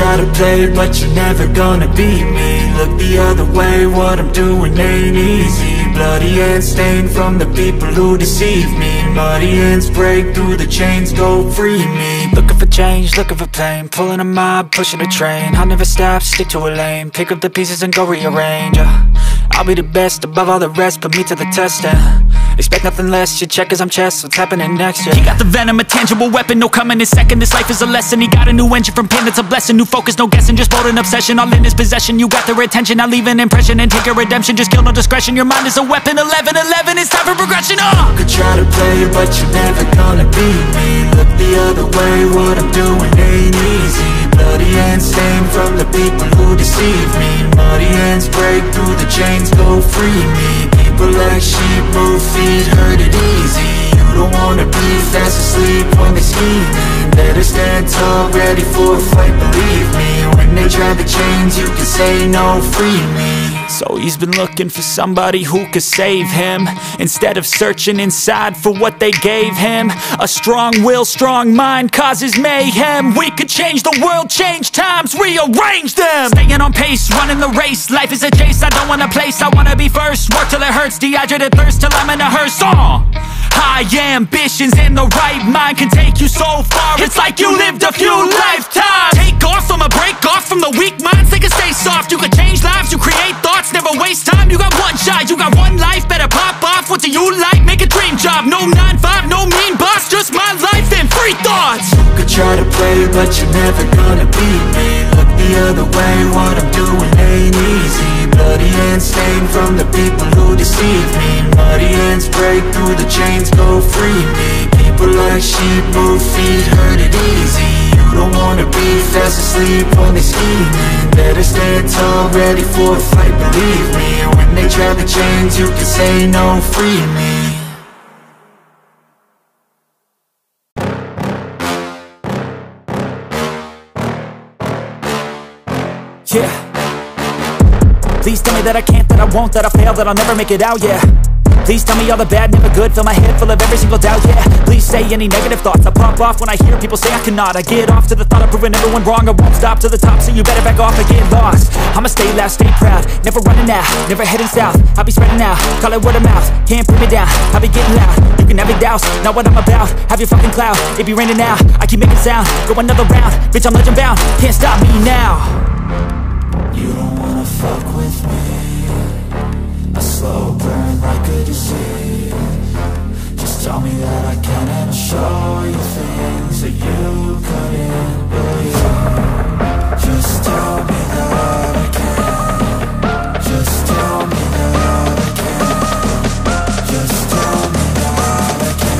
try to play, but you're never gonna beat me. Look the other way, what I'm doing ain't easy. Bloody hands stained from the people who deceive me. Muddy hands break through the chains, go free me. Looking for change, looking for pain, pulling a mob, pushing a train. I'll never stop, stick to a lane, pick up the pieces and go rearrange. I'll be the best above all the rest, put me to the test and expect nothing less, your check is I'm chess, what's happening next, yeah. He got the venom, a tangible weapon, no coming in second. This life is a lesson, he got a new engine from pain, that's a blessing. New focus, no guessing, just bold and obsession, all in his possession. You got their attention, I'll leave an impression and take your redemption. Just kill, no discretion, your mind is a weapon. 11-11, it's time for progression, You could try to play, but you're never gonna beat me. Look the other way, what I'm doing ain't easy. Bloody hands stained from the people who deceive me. Muddy hands break through the chains, go free me. People like sheep move feet, hurt it easy. You don't wanna be fast asleep when they scheming. Better stand tall, ready for a fight, believe me. When they drag the chains, you can say no, free me. So he's been looking for somebody who could save him, instead of searching inside for what they gave him. A strong will, strong mind causes mayhem. We could change the world, change times, rearrange them. Staying on pace, running the race. Life is a chase, I don't want a place, I wanna be first. Work till it hurts, dehydrated thirst till I'm in a hearse. High ambitions and the right mind can take you so far. It's like you lived a few lifetimes. Take off, I'ma break off from the weak minds. They can stay soft, you can change lives, you create thoughts, never waste time. You got one shot, you got one life, better pop off. What do you like? Make a dream job. No 9-5, no mean boss, just my life and free thoughts. You could try to play, but you're never gonna beat me. Look the other way, what I'm doing ain't easy. Bloody hands stained from the people who deceive me. Muddy hands break through the chains, go free me. People like sheep move feet, hurt it easy. You don't wanna be fast asleep when they scheming. Better stand tall, ready for a fight, believe me. When they drag the chains, you can say no, free me. Yeah. Please tell me that I can't, that I won't, that I fail, that I'll never make it out, yeah. Please tell me all the bad, never good, fill my head full of every single doubt, yeah. Please say any negative thoughts, I pop off when I hear people say I cannot. I get off to the thought of proving everyone wrong, I won't stop to the top, so you better back off and get lost. I'ma stay loud, stay proud, never running out, never heading south. I'll be spreading out, call it word of mouth, can't put me down, I'll be getting loud. You can have your doubts, not what I'm about, have your fucking clout. It be raining now, I keep making sound, go another round, bitch I'm legend bound, can't stop me now. You don't wanna fuck with me, a slow burn like a disease. Just tell me that I can and I'll show you things that you couldn't believe. Just tell me that I can. Just tell me that I can. Just tell me that I can.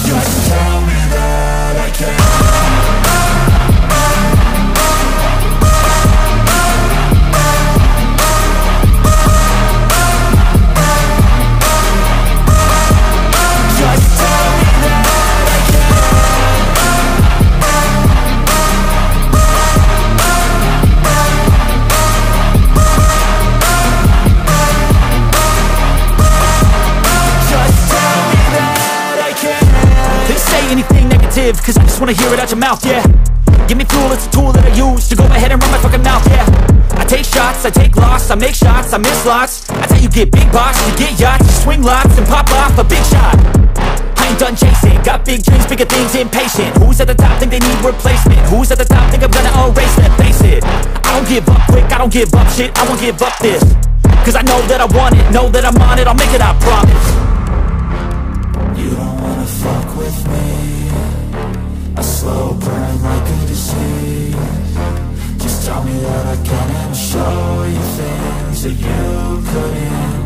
Just tell me that I can. Cause I just wanna hear it out your mouth, yeah. Give me fuel, it's a tool that I use to go ahead and run my fucking mouth, yeah. I take shots, I take loss, I make shots, I miss lots. That's how you get big box, you get yachts, you swing lots and pop off a big shot. I ain't done chasing, got big dreams, bigger things, impatient. Who's at the top think they need replacement? Who's at the top think I'm gonna erase them? Face it, I don't give up quick, I don't give up shit, I won't give up this. Cause I know that I want it, know that I'm on it, I'll make it, I promise. You don't wanna fuck with me, a slow burn like a disease. Just tell me that I can and I'll show you things that you couldn't